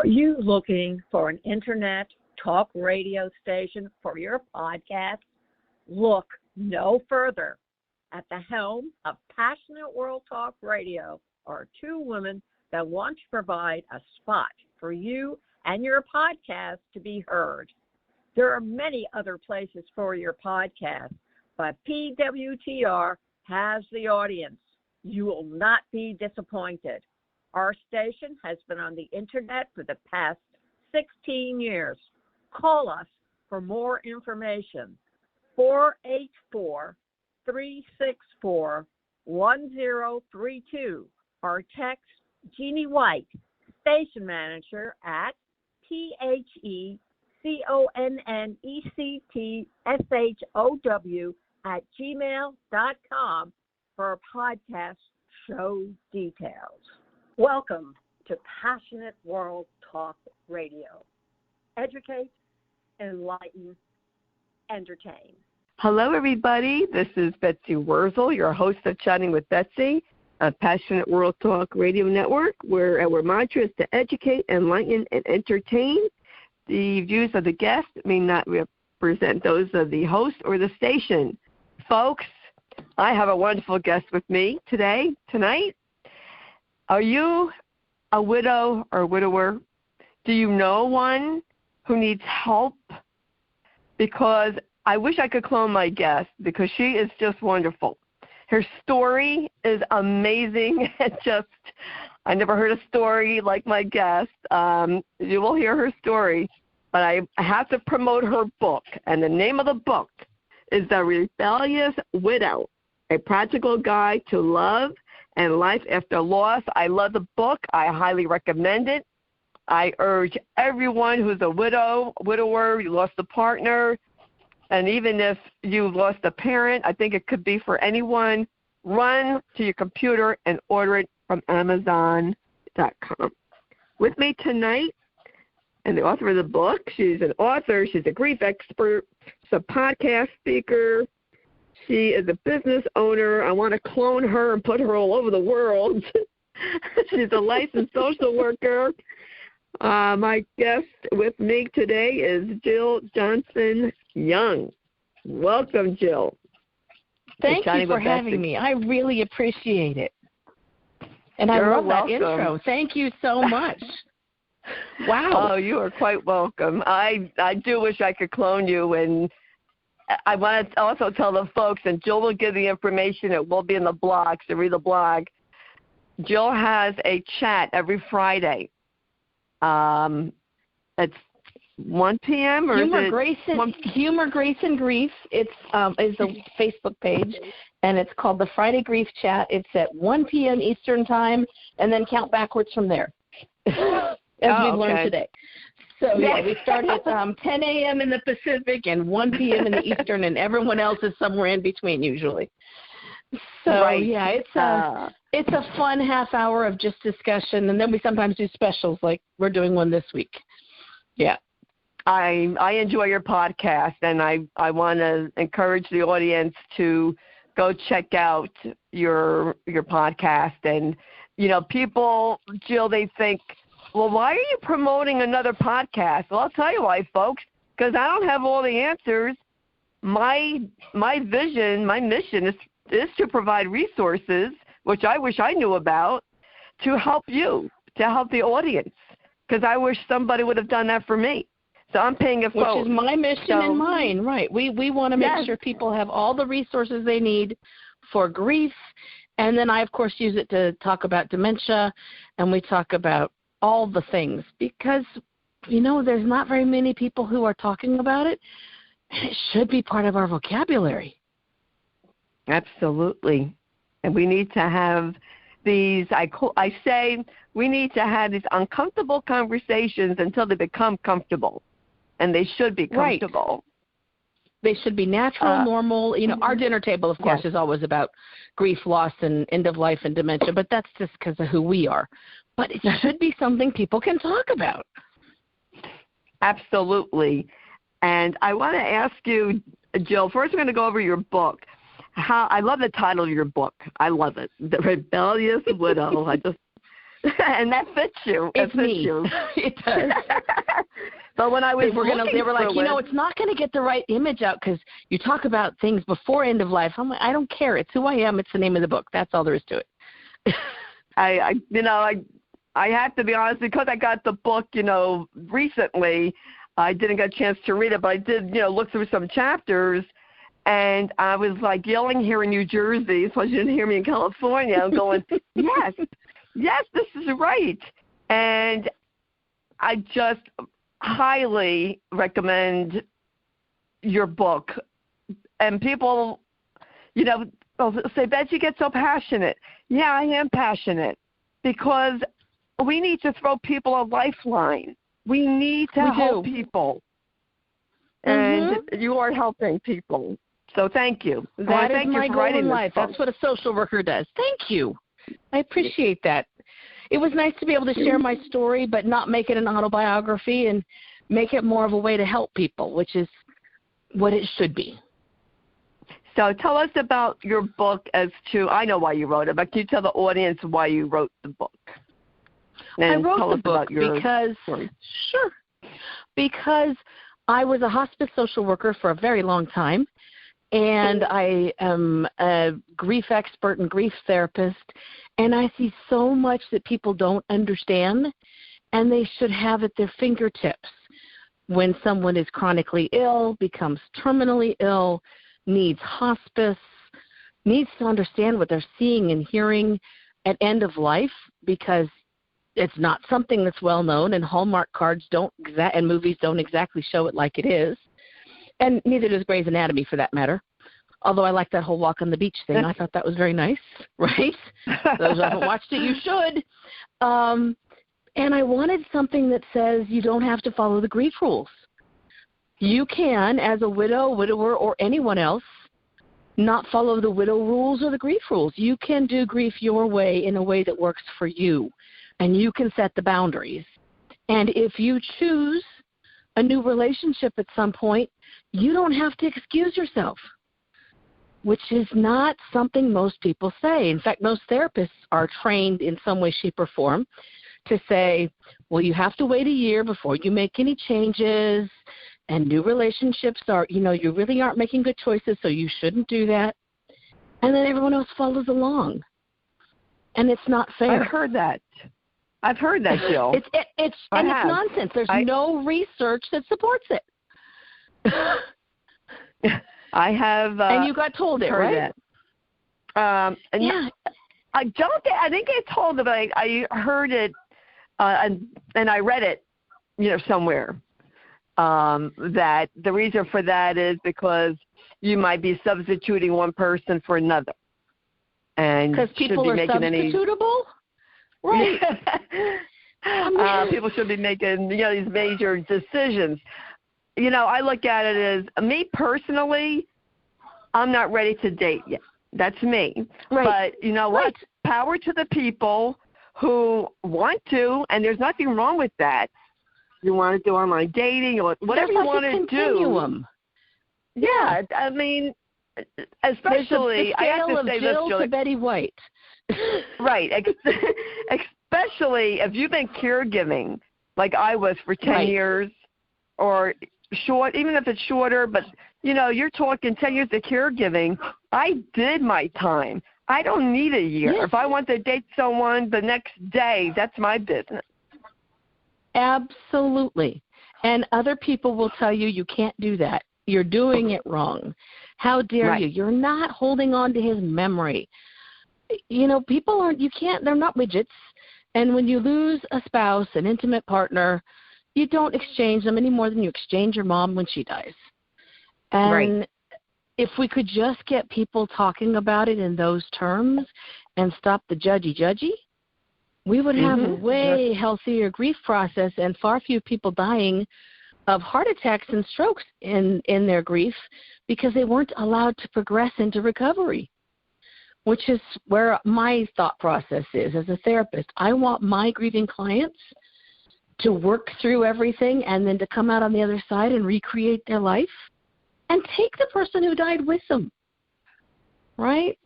you looking for an internet talk radio station for your podcast? Look no further. At the helm of Passionate World Talk Radio are two women that want to provide a spot for you and your podcast to be heard. There are many other places for your podcast, but PWTR has the audience. You will not be disappointed. Our station has been on the internet for the past 16 years. Call us for more information. 484-364-1032 or text Jeannie White, station manager at PHECONNECTSHOW for podcast show details. Welcome to Passionate World Talk Radio. Educate, enlighten, entertain. Hello, everybody. This is Betsy Wurzel, your host of Chatting with Betsy, a Passionate World Talk Radio Network, where our mantra is to educate, enlighten, and entertain. The views of the guest may not represent those of the host or the station. Folks, I have a wonderful guest with me tonight. Are you a widow or widower? Do you know one who needs help? Because I wish I could clone my guest because she is just wonderful. Her story is amazing. I never heard a story like my guest. You will hear her story, but I have to promote her book. And the name of the book is The Rebellious Widow, A Practical Guide to Love and Life After Loss. I love the book. I highly recommend it. I urge everyone who's a widower, you lost a partner, and even if you lost a parent, I think it could be for anyone, run to your computer and order it from Amazon.com. With me tonight, and the author of the book, she's an author, she's a grief expert, she's a podcast speaker, she is a business owner. I want to clone her and put her all over the world. She's a licensed social worker. My guest with me today is Jill Johnson-Young. Welcome, Jill. Thank you for having me. I really appreciate it. And I love that intro. Thank you so much. Wow. Oh, you are quite welcome. I do wish I could clone you, and I want to also tell the folks, and Jill will give the information. It will be in the blog, so read the blog. Jill has a chat every Friday. It's 1 p.m. or Humor, Grace, and Grief. It's a Facebook page, and it's called the Friday Grief Chat. It's at 1 p.m. Eastern Time, and then count backwards from there, as we've learned today. So, yeah, we start at 10 a.m. in the Pacific and 1 p.m. in the Eastern, and everyone else is somewhere in between usually. So, yeah, it's a fun half hour of just discussion, and then we sometimes do specials like we're doing one this week. Yeah. I enjoy your podcast, and I want to encourage the audience to go check out your podcast. And, you know, people, Jill, they think, well, why are you promoting another podcast? Well, I'll tell you why, folks, because I don't have all the answers. My vision, my mission is to provide resources, which I wish I knew about, to help you, to help the audience, because I wish somebody would have done that for me. So I'm paying it forward. Which is my mission and mine, right. We want to make sure people have all the resources they need for grief, and then I, of course, use it to talk about dementia, and we talk about all the things, because, you know, there's not very many people who are talking about it, and it should be part of our vocabulary. Absolutely. And we need to have these, I say we need to have these uncomfortable conversations until they become comfortable. And they should be comfortable. Right. They should be natural, normal. You know, our dinner table, of course, is always about grief, loss, and end of life and dementia, but that's just because of who we are. But it should be something people can talk about. Absolutely. And I want to ask you, Jill, first we're going to go over your book. I love the title of your book. I love it. The Rebellious Widow. And that fits you. It's fits me. You. It does. But when I was they were like, it's not going to get the right image out because you talk about things before end of life. I'm like, I don't care. It's who I am. It's the name of the book. That's all there is to it. I have to be honest, because I got the book, recently. I didn't get a chance to read it, but I did, look through some chapters, and I was like yelling here in New Jersey, so you didn't hear me in California. I'm going, yes, this is right. And I just highly recommend your book. And people, say, Betsy, you get so passionate. Yeah, I am passionate because we need to throw people a lifeline. We need to help people. And you are helping people. So thank you. That is my goal in life. That's what a social worker does. Thank you. I appreciate that. It was nice to be able to share my story, but not make it an autobiography and make it more of a way to help people, which is what it should be. So tell us about your book I know why you wrote it, but can you tell the audience why you wrote the book? I wrote the book because I was a hospice social worker for a very long time, and I am a grief expert and grief therapist, and I see so much that people don't understand, and they should have at their fingertips when someone is chronically ill, becomes terminally ill, needs hospice, needs to understand what they're seeing and hearing at end of life, because it's not something that's well known, and Hallmark cards and movies don't exactly show it like it is, and neither does Grey's Anatomy for that matter. Although I like that whole walk on the beach thing, I thought that was very nice, right? Those who haven't watched it, you should. And I wanted something that says you don't have to follow the grief rules. You can, as a widow, widower, or anyone else, not follow the widow rules or the grief rules. You can do grief your way in a way that works for you. And you can set the boundaries. And if you choose a new relationship at some point, you don't have to excuse yourself, which is not something most people say. In fact, most therapists are trained in some way, shape, or form to say, well, you have to wait a year before you make any changes, and new relationships are, you really aren't making good choices, so you shouldn't do that. And then everyone else follows along. And it's not fair. I've heard that, Jill. It's nonsense. There's no research that supports it. I have. And you got told it, right? Yeah. I think I told it, but I heard it, and I read it, somewhere. That the reason for that is because you might be substituting one person for another, and because people are substitutable. Right. People should be making, these major decisions. I look at it as, me personally, I'm not ready to date yet. That's me. Right. But you know what? Power to the people who want to, and there's nothing wrong with that. You want to do online dating or whatever you want to do. Yeah, I mean, especially, I have to say Jill this, to Betty White. Right. Especially if you've been caregiving, like I was for 10 years, or short, even if it's shorter, but, you're talking 10 years of caregiving. I did my time. I don't need a year. Yes. If I want to date someone the next day, that's my business. Absolutely. And other people will tell you you can't do that. You're doing it wrong. How dare you? You're not holding on to his memory. People they're not widgets. And when you lose a spouse, an intimate partner, you don't exchange them any more than you exchange your mom when she dies. And if we could just get people talking about it in those terms and stop the judgy, we would have a way healthier grief process and far fewer people dying of heart attacks and strokes in their grief because they weren't allowed to progress into recovery, which is where my thought process is as a therapist. I want my grieving clients to work through everything and then to come out on the other side and recreate their life and take the person who died with them, right?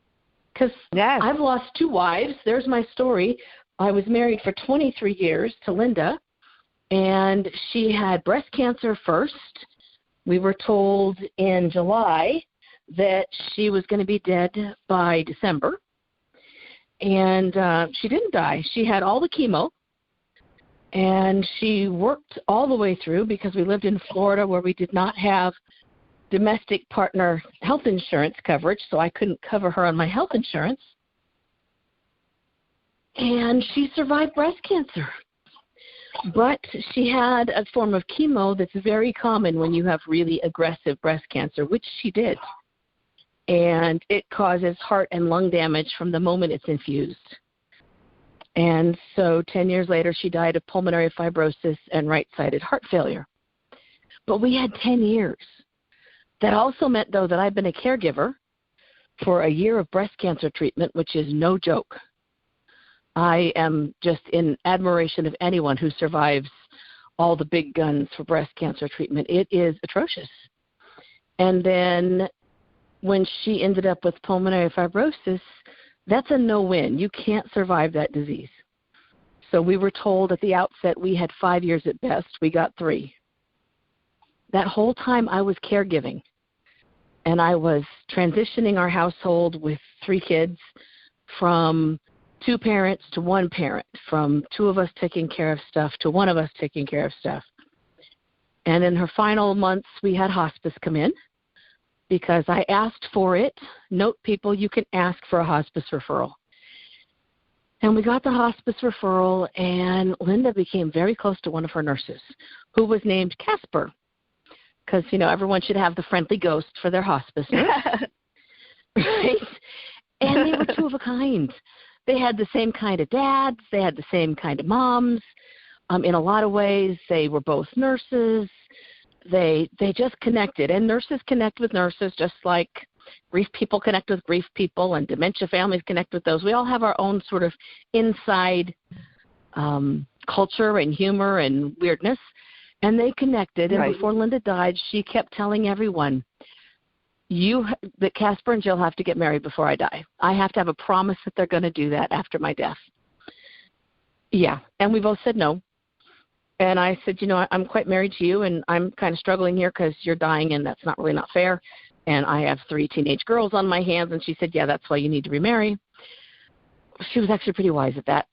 Because I've lost 2 wives. There's my story. I was married for 23 years to Linda, and she had breast cancer first. We were told in July that she was going to be dead by December, and she didn't die. She had all the chemo, and she worked all the way through because we lived in Florida where we did not have domestic partner health insurance coverage, so I couldn't cover her on my health insurance. And she survived breast cancer. But she had a form of chemo that's very common when you have really aggressive breast cancer, which she did. And it causes heart and lung damage from the moment it's infused. And so 10 years later, she died of pulmonary fibrosis and right-sided heart failure. But we had 10 years. That also meant, though, that I've been a caregiver for a year of breast cancer treatment, which is no joke. I am just in admiration of anyone who survives all the big guns for breast cancer treatment. It is atrocious. And then when she ended up with pulmonary fibrosis, that's a no-win. You can't survive that disease. So we were told at the outset we had 5 years at best. We got 3. That whole time I was caregiving, and I was transitioning our household with 3 kids from 2 parents to 1 parent, from 2 of us taking care of stuff to 1 of us taking care of stuff. And in her final months, we had hospice come in because I asked for it. Note, people, you can ask for a hospice referral. And we got the hospice referral, and Linda became very close to one of her nurses, who was named Casper, because, you know, everyone should have the friendly ghost for their hospice nurse. Right? And they were 2 of a kind. They had the same kind of dads. They had the same kind of moms. In a lot of ways, they were both nurses. They just connected. And nurses connect with nurses just like grief people connect with grief people and dementia families connect with those. We all have our own sort of inside culture and humor and weirdness. And they connected. And before Linda died, she kept telling everyone, that Casper and Jill have to get married before I die. I have to have a promise that they're going to do that after my death. Yeah, and we both said no. And I said, you know, I'm quite married to you, and I'm kind of struggling here because you're dying, and that's not fair. And I have 3 teenage girls on my hands. And she said, yeah, that's why you need to remarry. She was actually pretty wise at that.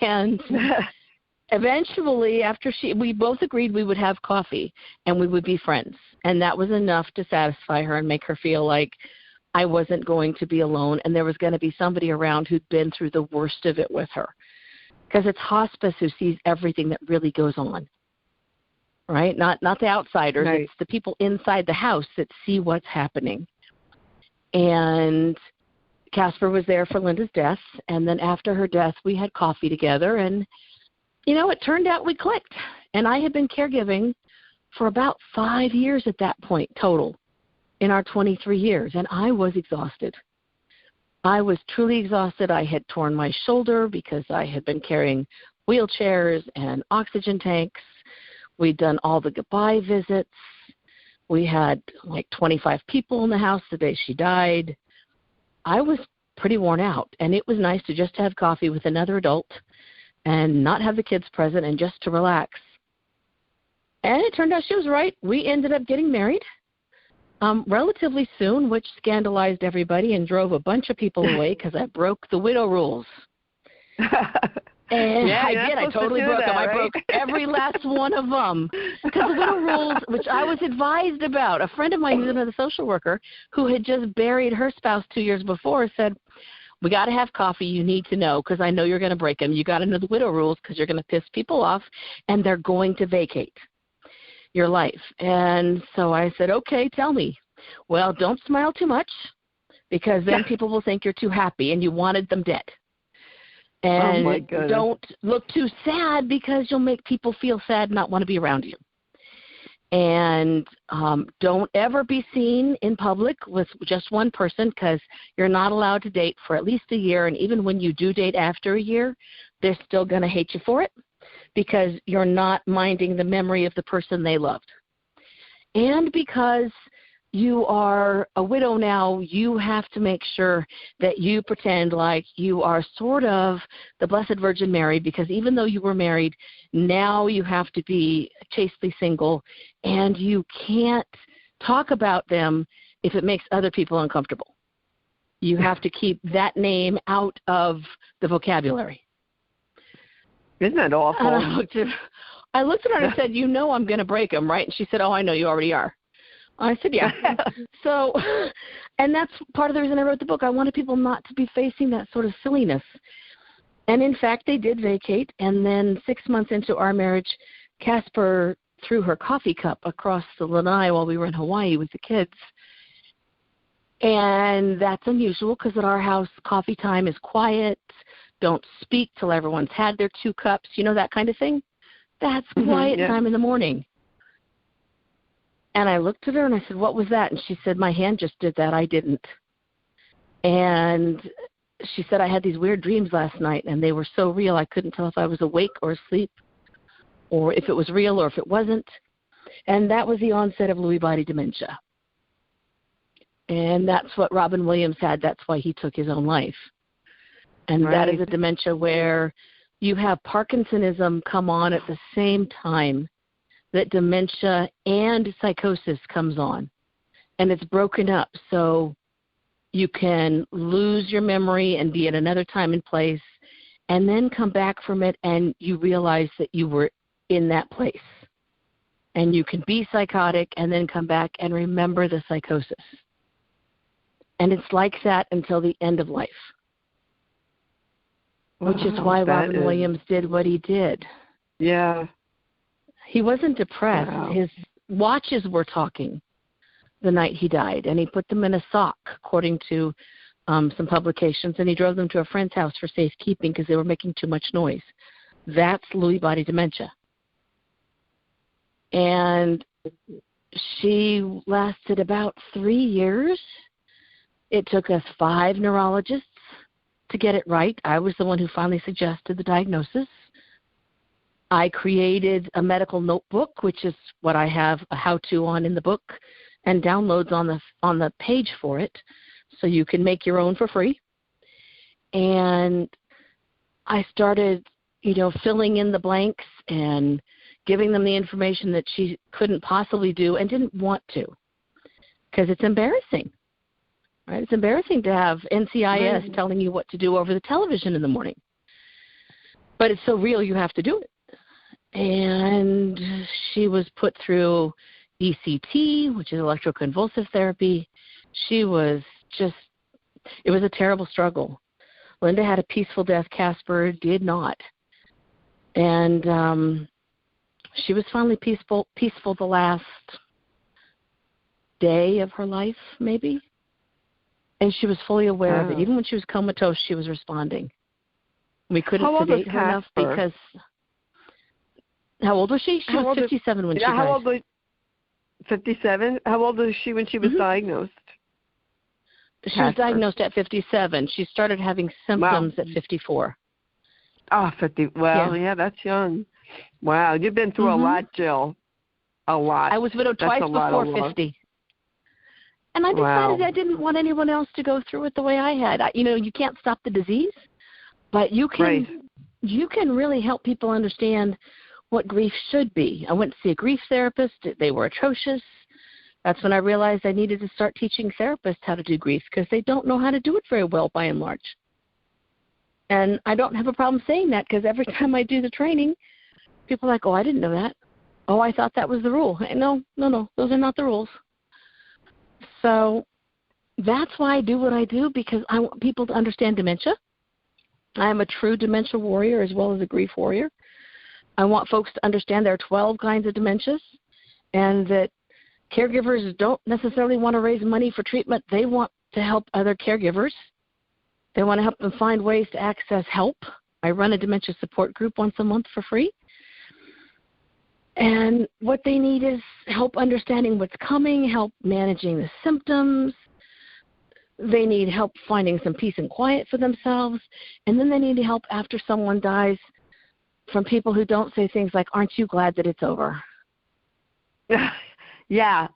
And eventually, after we both agreed we would have coffee and we would be friends. And that was enough to satisfy her and make her feel like I wasn't going to be alone and there was going to be somebody around who'd been through the worst of it with her. Because it's hospice who sees everything that really goes on, right? Not the outsiders. Right. It's the people inside the house that see what's happening. And Casper was there for Linda's death. And then after her death, we had coffee together. And, you know, it turned out we clicked. And I had been caregiving for about 5 years at that point total in our 23 years, and I was exhausted. I was truly exhausted. I had torn my shoulder because I had been carrying wheelchairs and oxygen tanks. We'd done all the goodbye visits. We had like 25 people in the house the day she died. I was pretty worn out, and it was nice to just have coffee with another adult and not have the kids present and just to relax. And it turned out she was right. We ended up getting married relatively soon, which scandalized everybody and drove a bunch of people away because I broke the widow rules. And yeah, I did. I totally broke them. Right? I broke every last one of them. Because the widow rules, which I was advised about, a friend of mine who's another social worker who had just buried her spouse 2 years before said, we got to have coffee. You need to know because I know you're going to break them. You got to know the widow rules because you're going to piss people off and they're going to vacate your life. And so I said, okay, tell me. Well, don't smile too much because then people will think you're too happy and you wanted them dead. And don't look too sad because you'll make people feel sad and not want to be around you. And don't ever be seen in public with just one person because you're not allowed to date for at least a year. And even when you do date after a year, they're still going to hate you for it because you're not minding the memory of the person they loved. And because you are a widow now, you have to make sure that you pretend like you are sort of the Blessed Virgin Mary, because even though you were married, now you have to be chastely single, and you can't talk about them if it makes other people uncomfortable. You have to keep that name out of the vocabulary. Isn't that awful? And I looked at her and I said, you know I'm going to break them, right? And she said, oh, I know, you already are. I said, yeah. So, and that's part of the reason I wrote the book. I wanted people not to be facing that sort of silliness. And, in fact, they did vacate. And then 6 months into our marriage, Casper threw her coffee cup across the lanai while we were in Hawaii with the kids. And that's unusual because at our house, coffee time is quiet. Don't speak till everyone's had their 2 cups. You know, that kind of thing. That's quiet time in the morning. And I looked at her and I said, what was that? And she said, my hand just did that. I didn't. And she said, I had these weird dreams last night, and they were so real I couldn't tell if I was awake or asleep, or if it was real or if it wasn't. And that was the onset of Lewy body dementia. And that's what Robin Williams had. That's why he took his own life. And that is a dementia where you have Parkinsonism come on at the same time that dementia and psychosis comes on. And it's broken up, so you can lose your memory and be at another time and place, and then come back from it and you realize that you were in that place. And you can be psychotic and then come back and remember the psychosis. And it's like that until the end of life. Which is why Robin Williams did what he did. Yeah. He wasn't depressed. Wow. His watches were talking the night he died, and he put them in a sock, according to some publications, and he drove them to a friend's house for safekeeping because they were making too much noise. That's Lewy body dementia. And she lasted about 3 years. It took us 5 neurologists to get it right. I was the one who finally suggested the diagnosis. I created a medical notebook, which is what I have a how-to on in the book, and downloads on the page for it, so you can make your own for free. And I started, filling in the blanks and giving them the information that she couldn't possibly do and didn't want to, because it's embarrassing. Right? It's embarrassing to have NCIS telling you what to do over the television in the morning. But it's so real, you have to do it. And she was put through ECT, which is electroconvulsive therapy. It was a terrible struggle. Linda had a peaceful death. Casper did not. And she was finally peaceful the last day of her life, maybe. And she was fully aware of it. Even when she was comatose, she was responding. We couldn't sedate her enough because... How old was she? She was 57 when she died. How old was 57? How old was she when she was diagnosed? She was diagnosed at 57. She started having symptoms at 54. Oh, 50. Well, yeah, that's young. Wow, you've been through a lot, Jill. A lot. I was widowed twice before 50. And I decided I didn't want anyone else to go through it the way I had. You can't stop the disease, but you can really help people understand what grief should be. I went to see a grief therapist. They were atrocious. That's when I realized I needed to start teaching therapists how to do grief, because they don't know how to do it very well by and large. And I don't have a problem saying that, because every time I do the training, people are like, oh, I didn't know that. Oh, I thought that was the rule. No, those are not the rules. So that's why I do what I do, because I want people to understand dementia. I am a true dementia warrior as well as a grief warrior. I want folks to understand there are 12 kinds of dementias, and that caregivers don't necessarily want to raise money for treatment. They want to help other caregivers. They want to help them find ways to access help. I run a dementia support group once a month for free. And what they need is help understanding what's coming, help managing the symptoms. They need help finding some peace and quiet for themselves. And then they need help after someone dies from people who don't say things like, aren't you glad that it's over? Yeah.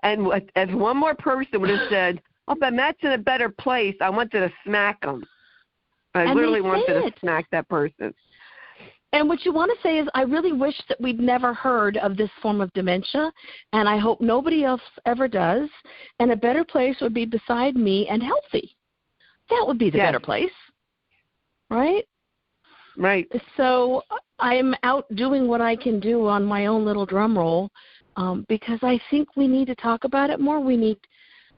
And if one more person would have said, "Oh, but Matt's in a better place," I wanted to smack him. I literally wanted to smack that person. And what you want to say is, I really wish that we'd never heard of this form of dementia, and I hope nobody else ever does. And a better place would be beside me and healthy. That would be the better place, right? Right. So I'm out doing what I can do on my own little drum roll, because I think we need to talk about it more. We need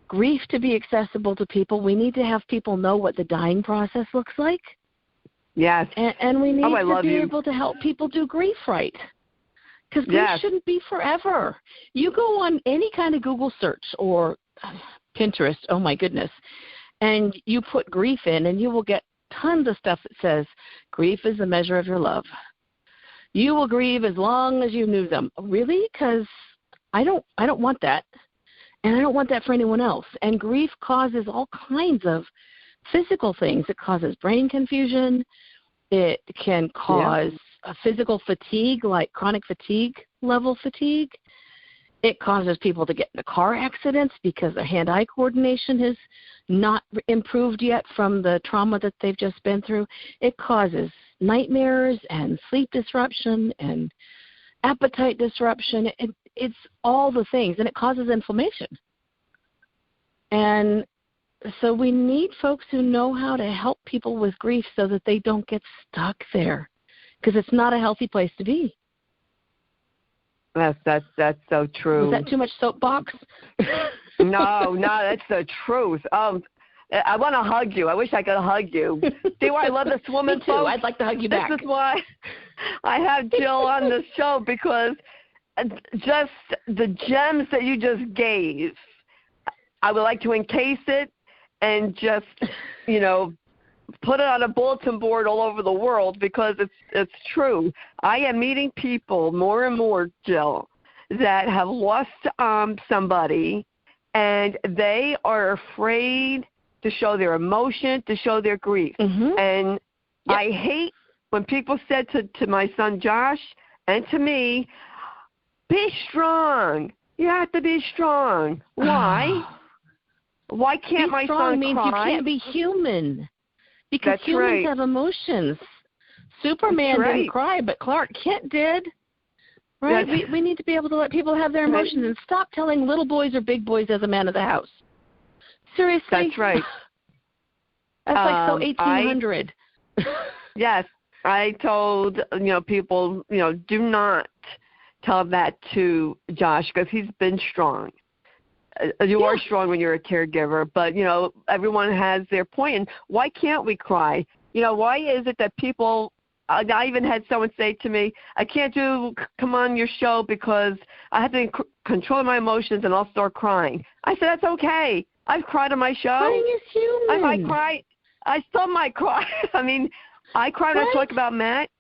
grief to be accessible to people. We need to have people know what the dying process looks like. Yes. And we need to be able to help people do grief right. Because grief shouldn't be forever. You go on any kind of Google search or Pinterest, oh my goodness, and you put grief in, and you will get tons of stuff that says grief is a measure of your love. You will grieve as long as you knew them. Really? Because I don't want that. And I don't want that for anyone else. And grief causes all kinds of physical things. It causes brain confusion. It can cause physical fatigue, like chronic fatigue, level fatigue. It causes people to get into car accidents because their hand-eye coordination has not improved yet from the trauma that they've just been through. It causes nightmares and sleep disruption and appetite disruption. It's all the things, and it causes inflammation. And so we need folks who know how to help people with grief so that they don't get stuck there, because it's not a healthy place to be. That's so true. Was that too much soapbox? No, that's the truth. I want to hug you. I wish I could hug you. See why I love this woman? Me too. I'd like to hug you back. This is why I have Jill on the show, because just the gems that you just gave, I would like to encase it and just, put it on a bulletin board all over the world, because it's true. I am meeting people more and more, Jill, that have lost somebody, and they are afraid to show their emotion, to show their grief. Mm-hmm. And I hate when people said to my son Josh and to me, "Be strong. You have to be strong." Why? Why can't my son cry? Be strong means you can't be human. Because humans have emotions. Superman didn't cry, but Clark Kent did. Right? We need to be able to let people have their emotions and stop telling little boys or big boys as a man of the house. Seriously? That's right. That's like so 1800. Yes. I told, people, do not tell that to Josh, because he's been strong. You are strong when you're a caregiver, but, everyone has their point. And why can't we cry? Why is it that people, I even had someone say to me, "I can't come on your show because I have to control my emotions and I'll start crying." I said, "That's okay. I've cried on my show. Crying is human. I might cry. I still might cry." I mean, I cry when I talk about Matt.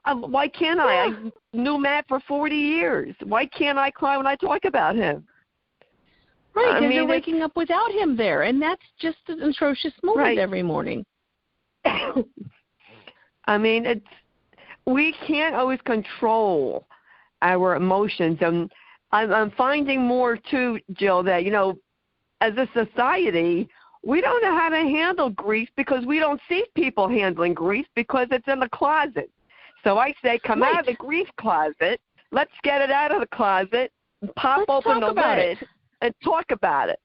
Why can't I? I knew Matt for 40 years. Why can't I cry when I talk about him? Right, because you're waking up without him there, and that's just an atrocious moment every morning. I mean, we can't always control our emotions, and I'm finding more too, Jill, that as a society, we don't know how to handle grief because we don't see people handling grief because it's in the closet. So I say, come out of the grief closet. Let's get it out of the closet. Pop open the lid and talk about it.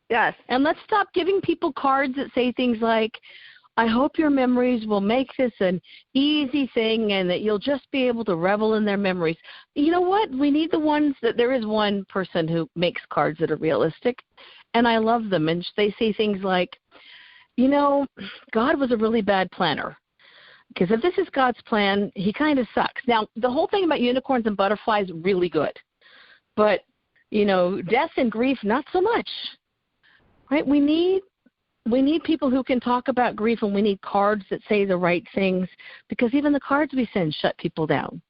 Yes. And let's stop giving people cards that say things like, "I hope your memories will make this an easy thing and that you'll just be able to revel in their memories." You know what? We need the ones that there is one person who makes cards that are realistic, and I love them. And they say things like, God was a really bad planner. Because if this is God's plan, he kind of sucks. Now, the whole thing about unicorns and butterflies, really good. But, death and grief, not so much. Right? We need people who can talk about grief, and we need cards that say the right things, because even the cards we send shut people down.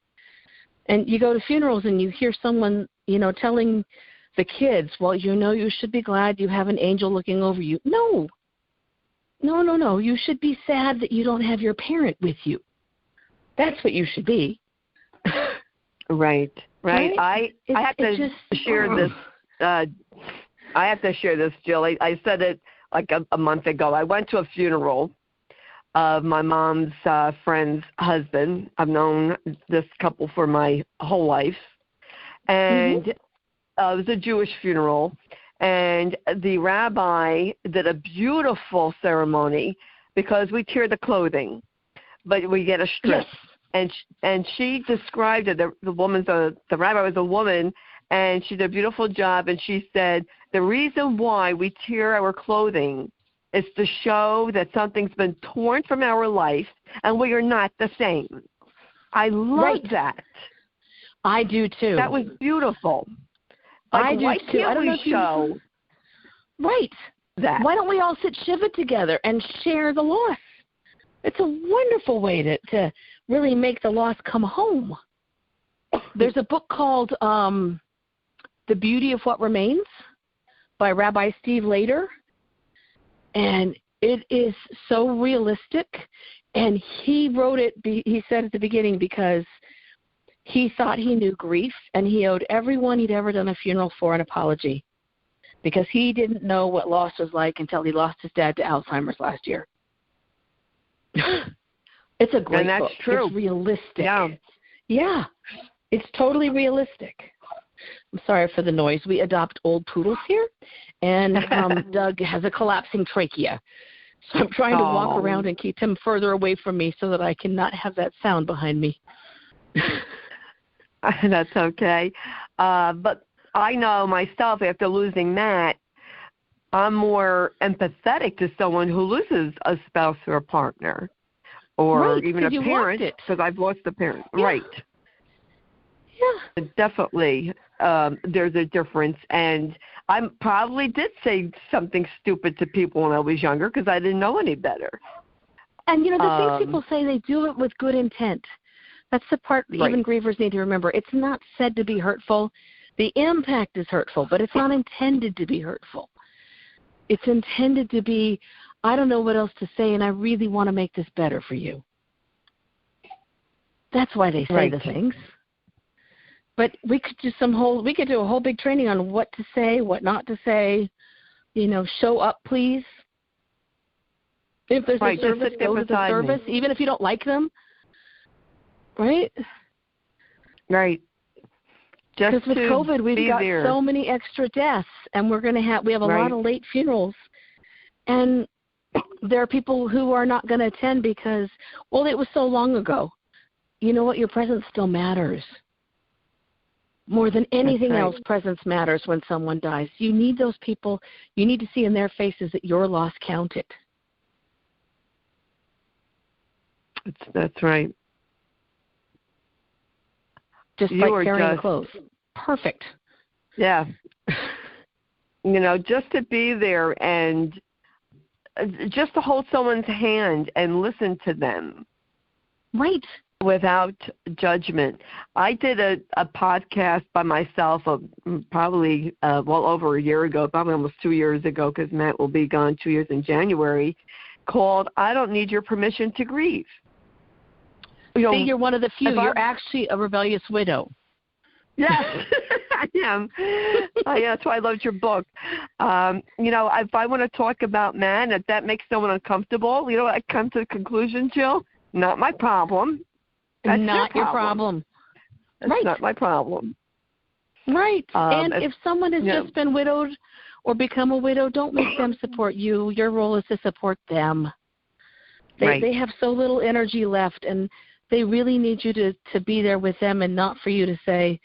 And you go to funerals and you hear someone, telling the kids, "Well, you should be glad you have an angel looking over you." No. You should be sad that you don't have your parent with you. That's what you should be. Right. Right. I have to share this. I have to share this, Jill. I said it like a month ago. I went to a funeral of my mom's friend's husband. I've known this couple for my whole life. And it was a Jewish funeral. And the rabbi did a beautiful ceremony because we tear the clothing, but we get a strip. Yes. And she described it. The rabbi was a woman, and she did a beautiful job. And she said the reason why we tear our clothing is to show that something's been torn from our life, and we are not the same. I love that. I do too. That was beautiful. Like, I do why too. Can't we show that? Why don't we all sit Shiva together and share the loss? It's a wonderful way to really make the loss come home. There's a book called The Beauty of What Remains by Rabbi Steve Later, and it is so realistic. And he wrote it, he said at the beginning, because he thought he knew grief, and he owed everyone he'd ever done a funeral for an apology, because he didn't know what loss was like until he lost his dad to Alzheimer's last year. It's a great book. True. It's realistic. Yeah, it's totally realistic. I'm sorry for the noise. We adopt old poodles here, and Doug has a collapsing trachea. So I'm trying to walk around and keep him further away from me so that I cannot have that sound behind me. That's okay. But I know myself, after losing Matt, I'm more empathetic to someone who loses a spouse or a partner, or even a parent, because I've lost a parent. Yeah. Right. Yeah. Definitely, there's a difference. And I probably did say something stupid to people when I was younger because I didn't know any better. And, the things people say, they do it with good intent. That's the part even grievers need to remember. It's not said to be hurtful. The impact is hurtful, but it's not intended to be hurtful. It's intended to be, I don't know what else to say, and I really want to make this better for you. That's why they say the things. But we could do a whole big training on what to say, what not to say. Show up, please. If there's a service, go to the service, even if you don't like them. Right? Right. Because with COVID, we've got so many extra deaths, and we have a lot of late funerals, and there are people who are not going to attend because, it was so long ago. You know what? Your presence still matters. More than anything else, presence matters when someone dies. You need those people. You need to see in their faces that your loss counted. That's right. Just like carrying clothes. Perfect. Yeah. Just to be there and just to hold someone's hand and listen to them. Right. Without judgment. I did a podcast by myself probably over a year ago, probably almost 2 years ago, because Matt will be gone 2 years in January, called I Don't Need Your Permission to Grieve. See, you're one of the few. You're actually a rebellious widow. Yes, I am. That's why I loved your book. If I want to talk about Matt, if that makes someone uncomfortable, I come to the conclusion, Jill, not my problem. That's not your problem. That's not my problem. Right. And if someone has just been widowed or become a widow, don't make them support you. Your role is to support them. They have so little energy left, and they really need you to be there with them and not for you to say,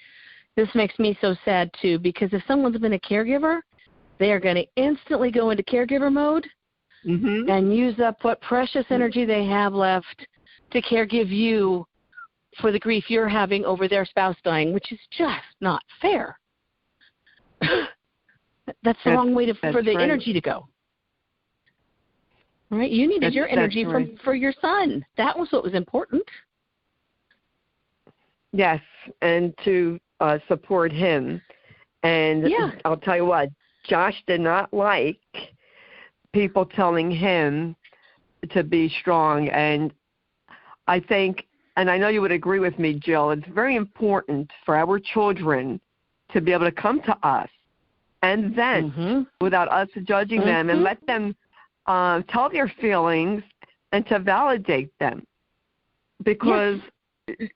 this makes me so sad too, because if someone's been a caregiver, they are going to instantly go into caregiver mode and use up what precious energy they have left to caregive you for the grief you're having over their spouse dying, which is just not fair. That's the wrong way for the energy to go. Right? You needed your energy for your son. That was what was important. Yes, and to support him. And I'll tell you what, Josh did not like people telling him to be strong. And I think and I know you would agree with me, Jill, it's very important for our children to be able to come to us and vent without us judging them, and let them tell their feelings and to validate them. Because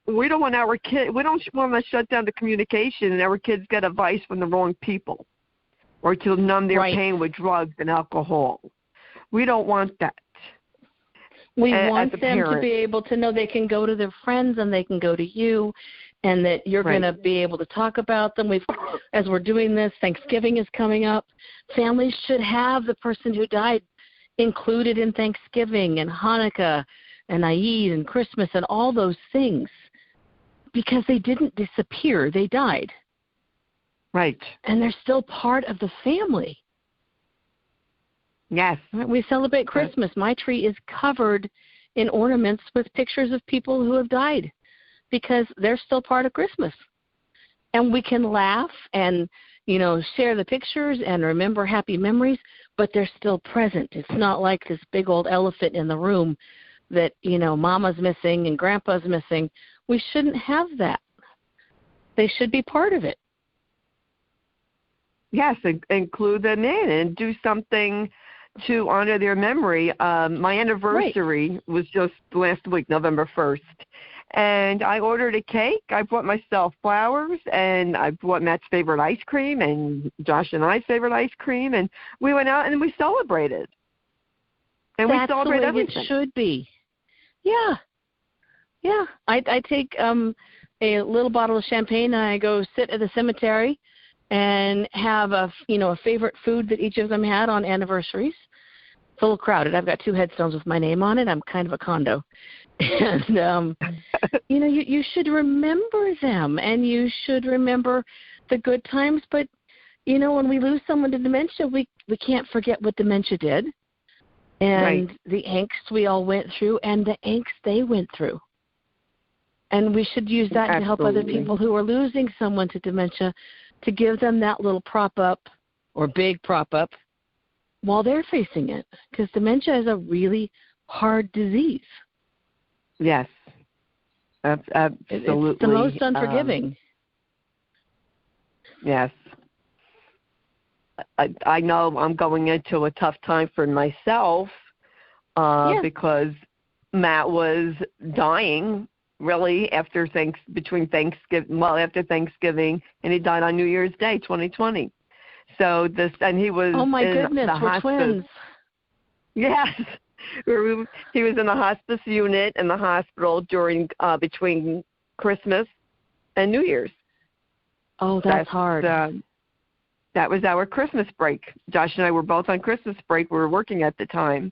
we don't want our kids, we don't want to shut down the communication and our kids get advice from the wrong people or to numb their pain with drugs and alcohol. We don't want that. We want them to be able to know they can go to their friends and they can go to you, and that you're going to be able to talk about them. As we're doing this, Thanksgiving is coming up. Families should have the person who died included in Thanksgiving and Hanukkah and Eid and Christmas and all those things, because they didn't disappear. They died. Right. And they're still part of the family. Yes. We celebrate Christmas. My tree is covered in ornaments with pictures of people who have died, because they're still part of Christmas. And we can laugh and, share the pictures and remember happy memories, but they're still present. It's not like this big old elephant in the room that, Mama's missing and Grandpa's missing. We shouldn't have that. They should be part of it. Yes, include them in and do something to honor their memory. My anniversary was just last week, November 1st. And I ordered a cake. I bought myself flowers, and I bought Matt's favorite ice cream and Josh and I's favorite ice cream. And we went out and we celebrated. And That's we celebrate the way everything. It should be. Yeah. Yeah. I take a little bottle of champagne and I go sit at the cemetery and have a favorite food that each of them had on anniversaries. It's a little crowded. I've got 2 headstones with my name on it. I'm kind of a condo. And, you should remember them, and you should remember the good times. But, when we lose someone to dementia, we can't forget what dementia did and the angst we all went through and the angst they went through. And we should use that to help other people who are losing someone to dementia, to give them that little prop up or big prop up while they're facing it, because dementia is a really hard disease. Yes, absolutely. It's the most unforgiving. Yes. I know I'm going into a tough time for myself because Matt was dying really after after Thanksgiving, and he died on New Year's Day, 2020. So he was oh my in goodness, the we're hospice. twins. Yes. He was in the hospice unit in the hospital during between Christmas and New Year's. Oh, that's hard. That was our Christmas break. Josh and I were both on Christmas break. We were working at the time,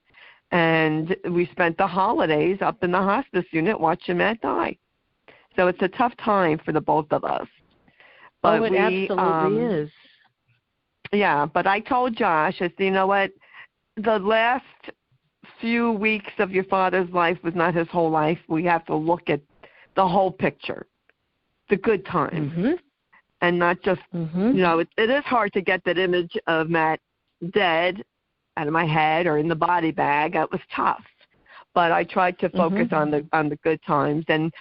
and we spent the holidays up in the hospice unit watching Matt die. So it's a tough time for the both of us. But it absolutely is. Yeah, but I told Josh, I said, you know what, the last few weeks of your father's life was not his whole life. We have to look at the whole picture, the good times, and not just, it is hard to get that image of Matt dead out of my head or in the body bag. That was tough. But I tried to focus on the good times. And,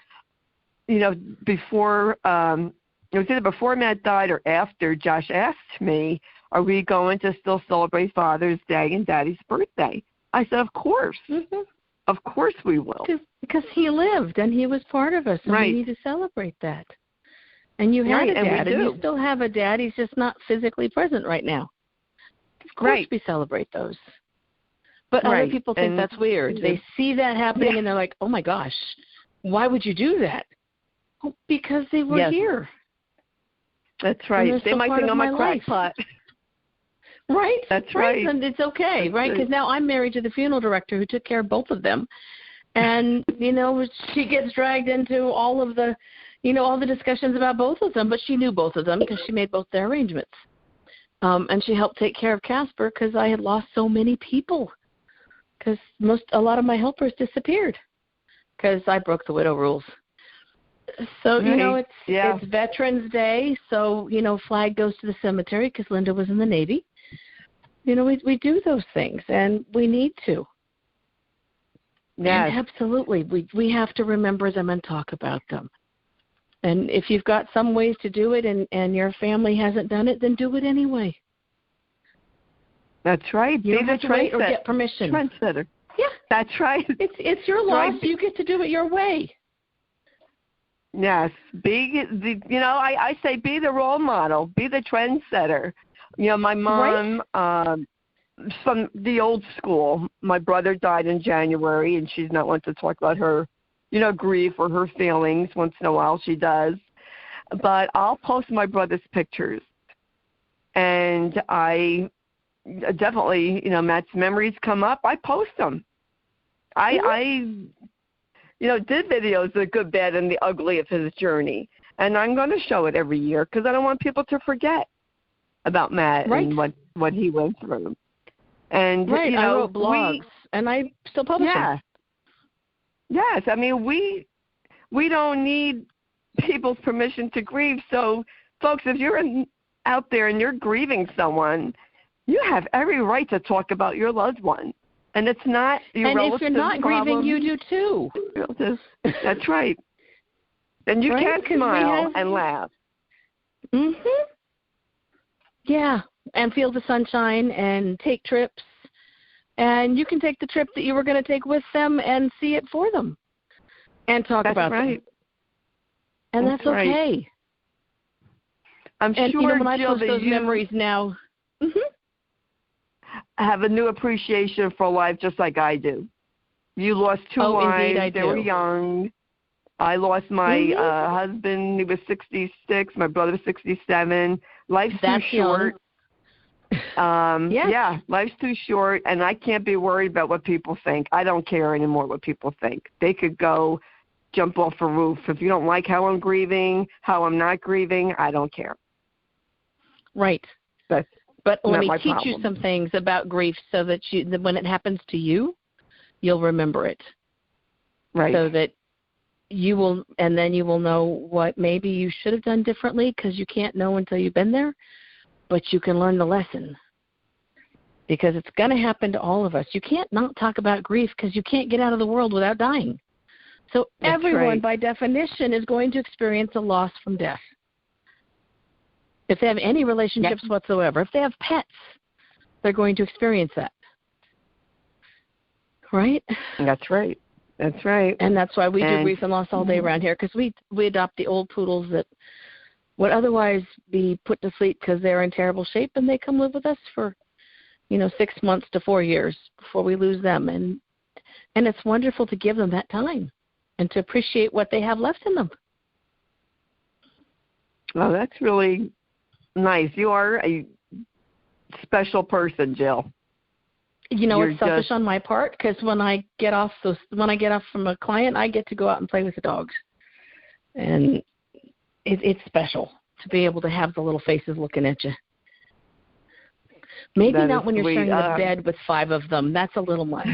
before, it was either before Matt died or after, Josh asked me, are we going to still celebrate Father's Day and Daddy's birthday? I said, of course. Of course we will. Because he lived and he was part of us, and we need to celebrate that. And you had a dad, and you still have a dad. He's just not physically present right now. Of course we celebrate those. But other people think that's weird. They see that happening, and they're like, oh, my gosh, why would you do that? Oh, because they were here. That's right. They might think I'm a crackpot. Right. That's right. And it's okay, right? Because now I'm married to the funeral director who took care of both of them. And, she gets dragged into all of the, all the discussions about both of them. But she knew both of them because she made both their arrangements. And she helped take care of Casper because I had lost so many people. Because a lot of my helpers disappeared because I broke the widow rules. So, it's Veterans Day. So, flag goes to the cemetery because Linda was in the Navy. We do those things, and we need to. Yes. And absolutely. We have to remember them and talk about them. And if you've got some ways to do it and your family hasn't done it, then do it anyway. That's right. You don't have to wait or get permission. Trendsetter. Yeah. That's right. It's your loss. Right. You get to do it your way. Yes. I say be the role model. Be the trendsetter. My mom, from the old school, my brother died in January, and she's not one to talk about her, grief or her feelings. Once in a while she does. But I'll post my brother's pictures. And I definitely, Matt's memories come up. I post them. I did videos, the good, bad, and the ugly of his journey. And I'm going to show it every year because I don't want people to forget about Matt and what he went through. And, I wrote blogs, and I still publish them. Yes. I mean, we don't need people's permission to grieve. So, folks, if you're out there and you're grieving someone, you have every right to talk about your loved one. And it's not your relative's problem. And if you're not grieving, you do too. That's right. And you can smile and laugh. Mm-hmm. Yeah, and feel the sunshine and take trips. And you can take the trip that you were going to take with them and see it for them and talk about them. And that's okay. I'm sure, when I Jill, post those memories now, have a new appreciation for life just like I do. You lost two wives. They were young. I lost my husband. He was 66. My brother was 67. Life's too short. Yeah, life's too short, and I can't be worried about what people think. I don't care anymore what people think. They could go jump off a roof. If you don't like how I'm grieving, how I'm not grieving, I don't care. Right. But let me teach you some things about grief so that when it happens to you, you'll remember it. Right. So that you will, and then you will know what maybe you should have done differently because you can't know until you've been there, but you can learn the lesson because it's going to happen to all of us. You can't not talk about grief because you can't get out of the world without dying. So everyone, by definition, is going to experience a loss from death. If they have any relationships whatsoever, if they have pets, they're going to experience that. Right? That's right. That's right. And that's why we do grief and loss all day around here, because we adopt the old poodles that would otherwise be put to sleep because they're in terrible shape, and they come live with us for, 6 months to 4 years before we lose them. And it's wonderful to give them that time and to appreciate what they have left in them. Well, that's really nice. You are a special person, Jill. It's selfish on my part because when I get off from a client, I get to go out and play with the dogs, and it's special to be able to have the little faces looking at you. Maybe not when you're sharing the bed with 5 of them. That's a little much.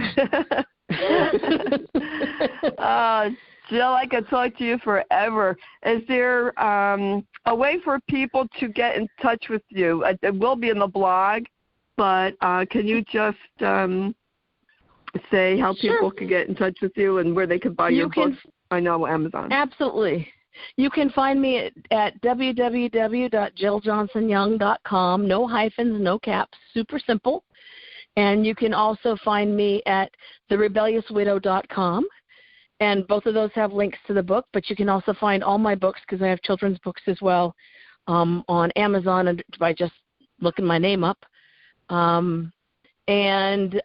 Jill, I could talk to you forever. Is there a way for people to get in touch with you? It will be in the blog, but can you just say how people can get in touch with you and where they can buy your books? I know Amazon. Absolutely. You can find me at www.jilljohnsonyoung.com. No hyphens, no caps, super simple. And you can also find me at therebelliousswidow.com. And both of those have links to the book, but you can also find all my books, because I have children's books as well, on Amazon by just looking my name up. And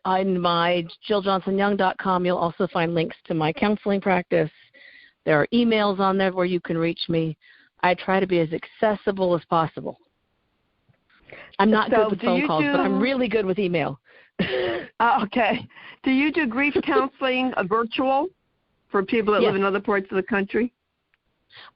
on my jilljohnsonyoung.com, you'll also find links to my counseling practice. There are emails on there where you can reach me. I try to be as accessible as possible. I'm not good with phone calls, but I'm really good with email. Okay. Do you do grief counseling virtual for people that live in other parts of the country?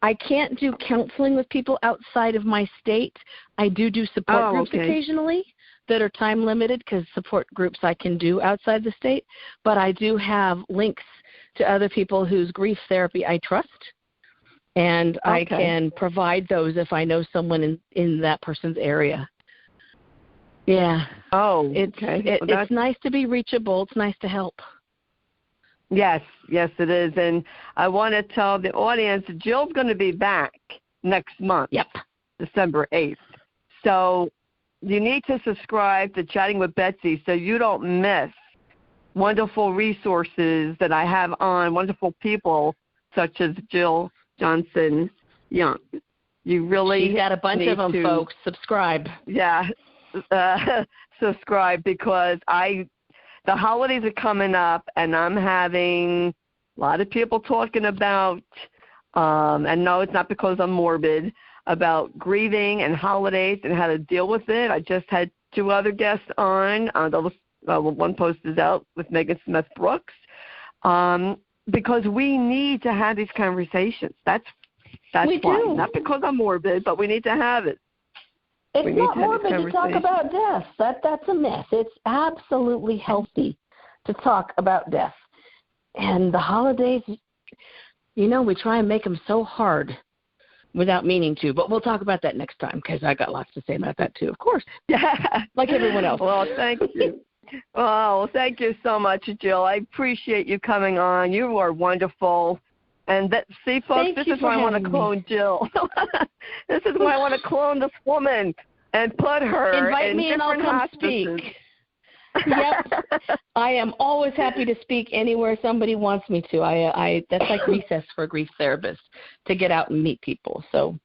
I can't do counseling with people outside of my state. I do support groups occasionally that are time limited, because support groups I can do outside the state. But I do have links to other people whose grief therapy I trust, and I can provide those if I know someone in that person's area. Yeah. Oh, it's nice to be reachable. It's nice to help. Yes, it is. And I want to tell the audience, Jill's going to be back next month. Yep. December 8th. So you need to subscribe to Chatting with Betsy so you don't miss wonderful resources that I have on, wonderful people such as Jill Johnson Young. You really She's got a bunch of them, folks. Subscribe. Yeah, subscribe because the holidays are coming up, and I'm having a lot of people talking about, and no, it's not because I'm morbid, about grieving and holidays and how to deal with it. I just had 2 other guests on. One post is out with Megan Smith Brooks, because we need to have these conversations. That's we why. do. Not because I'm morbid, but we need to have it. It's not morbid to talk about death. That's a myth. It's absolutely healthy to talk about death. And the holidays, we try and make them so hard without meaning to. But we'll talk about that next time because I got lots to say about that too, of course. Yeah. Like everyone else. Well, thank you. Well, thank you so much, Jill. I appreciate you coming on. You are wonderful. And see, folks, this is why I want to clone Jill. This is why I want to clone this woman and put her Invite in me and I'll different come hospices. speak. Yep. I am always happy to speak anywhere somebody wants me to. That's like recess for a grief therapist, to get out and meet people. So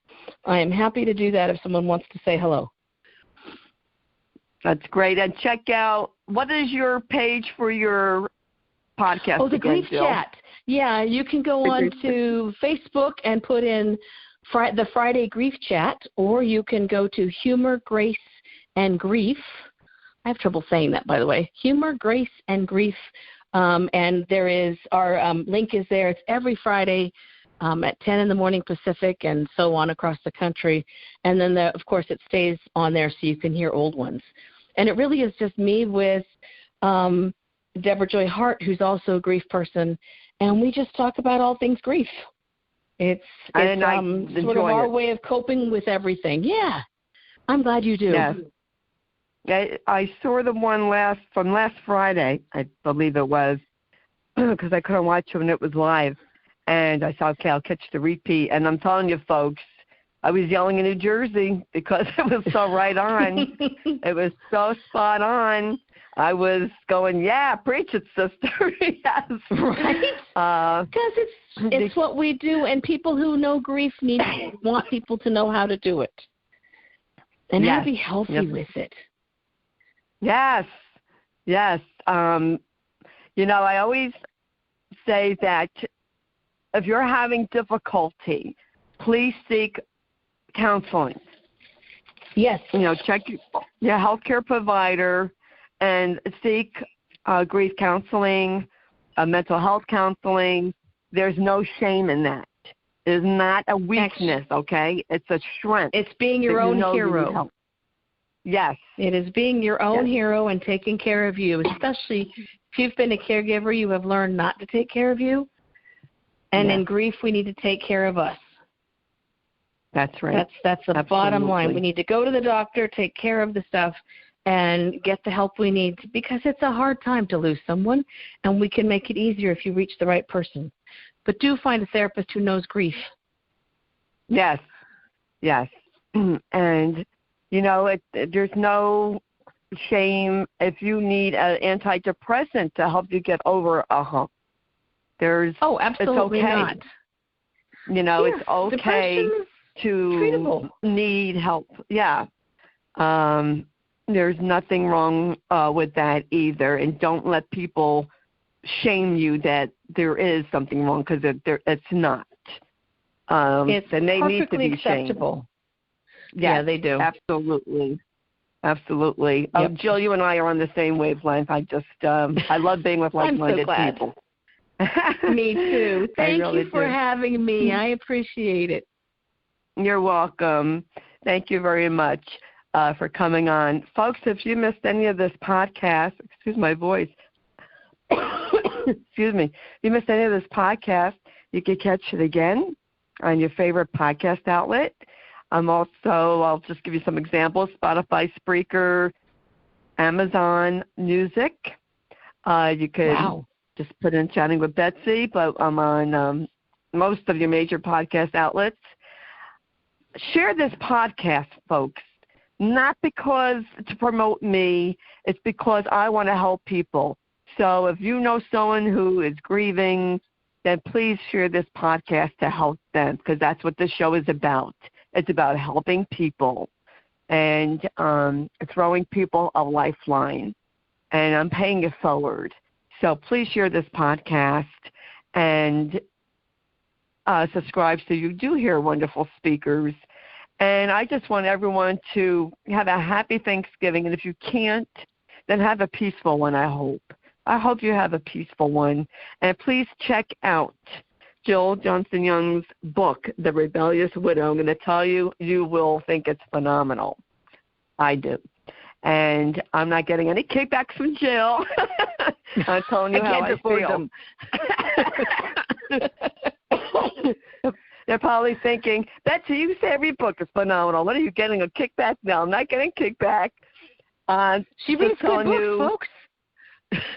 I am happy to do that if someone wants to say hello. That's great. And check out, what is your page for your podcast? Oh, the Grief Jill? Chat. Yeah, you can go on to Facebook and put in the Friday Grief Chat, or you can go to Humor, Grace, and Grief. I have trouble saying that, by the way. Humor, Grace, and Grief. And there is our link is there. It's every Friday at 10 in the morning Pacific and so on across the country. And then, of course, it stays on there so you can hear old ones. And it really is just me with Deborah Joy Hart, who's also a grief person, and we just talk about all things grief. It's sort of our way of coping with everything. Yeah, I'm glad you do. Yes. I saw the one from last Friday, I believe it was, because I couldn't watch it when it was live. And I said, okay, I'll catch the repeat. And I'm telling you, folks, I was yelling in New Jersey because it was so right on. It was so spot on. I was going, yeah, preach it, sister. Yes. Right? Because it's what we do, and people who know grief want people to know how to do it and how to be healthy with it. Yes. I always say that if you're having difficulty, please seek counseling. Yes. Check your healthcare provider and seek grief counseling, mental health counseling. There's no shame in that. It is not a weakness, okay? It's a strength. It's being your own hero. Yes. It is being your own hero and taking care of you, especially if you've been a caregiver, you have learned not to take care of you. And in grief, we need to take care of us. That's right. That's the bottom line. We need to go to the doctor, take care of the stuff, and get the help we need, because it's a hard time to lose someone, and we can make it easier if you reach the right person. But do find a therapist who knows grief. Yes. And, there's no shame if you need an antidepressant to help you get over a hump. Absolutely it's okay. not. It's okay to need help. Yeah. There's nothing wrong with that either. And don't let people shame you that there is something wrong, because it's not. It's and they need to be acceptable. shamed. Yeah, they do. Absolutely. Yep. Jill, you and I are on the same wavelength. I just, I love being with like-minded people. Me too. Thank you for do. having me. I appreciate it. You're welcome. Thank you very much for coming on. Folks, if you missed any of this podcast, excuse my voice, excuse me, if you missed any of this podcast, you can catch it again on your favorite podcast outlet. I'll just give you some examples: Spotify, Spreaker, Amazon Music. You could Just put in Chatting with Betsy, but I'm on most of your major podcast outlets. Share this podcast, folks, not because to promote me. It's because I want to help people. So if you know someone who is grieving, then please share this podcast to help them, because that's what this show is about. It's about helping people and throwing people a lifeline, and I'm paying it forward. So please share this podcast and subscribe so you do hear wonderful speakers. And I just want everyone to have a happy Thanksgiving. And if you can't, then have a peaceful one, I hope. I hope you have a peaceful one. And please check out Jill Johnson Young's book, The Rebellious Widow. I'm going to tell you, you will think it's phenomenal. I do. And I'm not getting any kickbacks from Jill. I'm telling you how I feel. They're probably thinking, Betsy, you say every book is phenomenal. What are you getting a kickback? No, I'm not getting kickback. She reads good books, folks.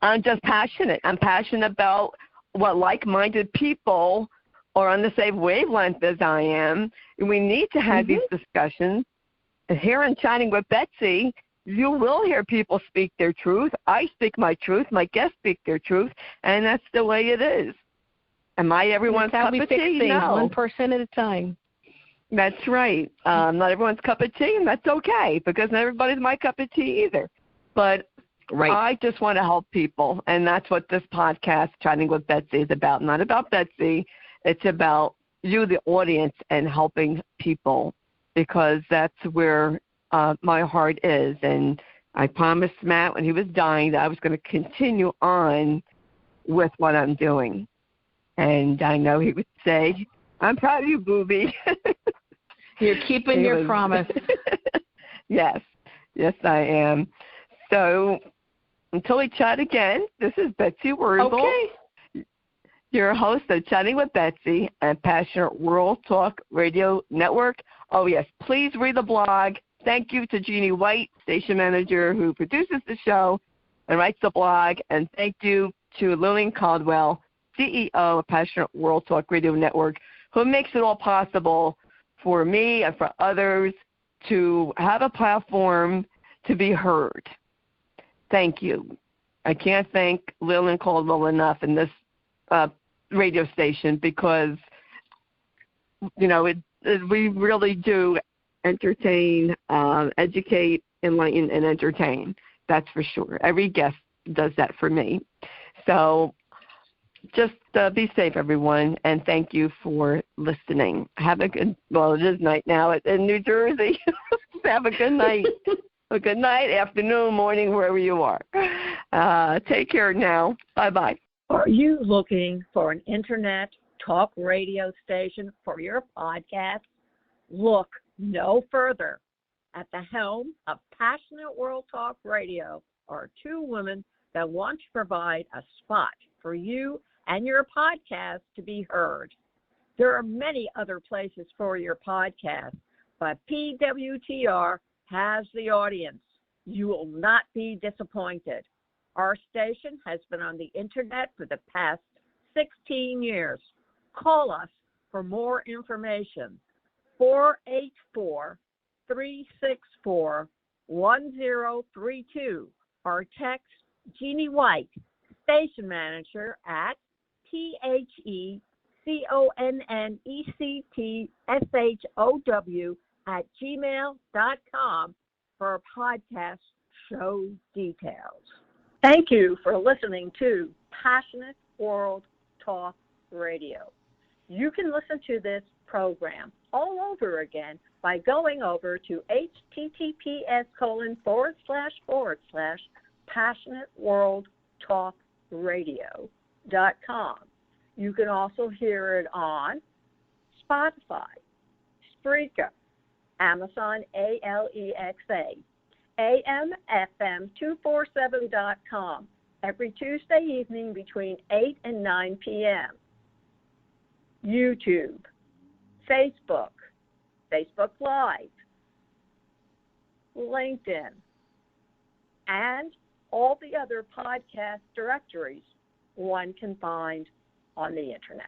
I'm just passionate. I'm passionate about what like-minded people are on the same wavelength as I am. We need to have these discussions. And here in Chatting with Betsy, you will hear people speak their truth. I speak my truth. My guests speak their truth. And that's the way it is. Am I everyone's cup of tea? No. One person at a time. That's right. Not everyone's cup of tea, and that's okay, because not everybody's my cup of tea either. But I just want to help people, and that's what this podcast, Chatting with Betsy, is about. Not about Betsy. It's about you, the audience, and helping people, because that's where my heart is. And I promised Matt when he was dying that I was going to continue on with what I'm doing. And I know he would say, I'm proud of you, booby. You're keeping your promise. Yes, I am. So until we chat again, this is Betsy Wurzel, your host of Chatting with Betsy and Passionate World Talk Radio Network. Oh, yes, please read the blog. Thank you to Jeannie White, station manager, who produces the show and writes the blog. And thank you to Lillian Caldwell, CEO of Passionate World Talk Radio Network, who makes it all possible for me and for others to have a platform to be heard. Thank you. I can't thank Lillian Caldwell enough in this radio station, because, you know, we really do entertain, educate, enlighten, and entertain. That's for sure. Every guest does that for me. So just be safe, everyone, and thank you for listening. Have a good, well, it is night now in New Jersey. Have a good night. A good night, afternoon, morning, wherever you are. Take care now. Bye-bye. Are you looking for an internet talk radio station for your podcast? Look no further. At the helm of Passionate World Talk Radio are two women that want to provide a spot for you and your podcast to be heard. There are many other places for your podcast, but PWTR has the audience. You will not be disappointed. Our station has been on the internet for the past 16 years. Call us for more information. 484-364-1032 or text Jeannie White, station manager, at PHECONNECTSHOW@gmail.com for podcast show details. Thank you for listening to Passionate World Talk Radio. You can listen to this program all over again by going over to https://passionateworldtalkradio.com. You can also hear it on Spotify, Spreaker, Amazon Alexa, AMFM247.com every Tuesday evening between 8 and 9 p.m. YouTube, Facebook Live, LinkedIn, and all the other podcast directories one can find on the Internet.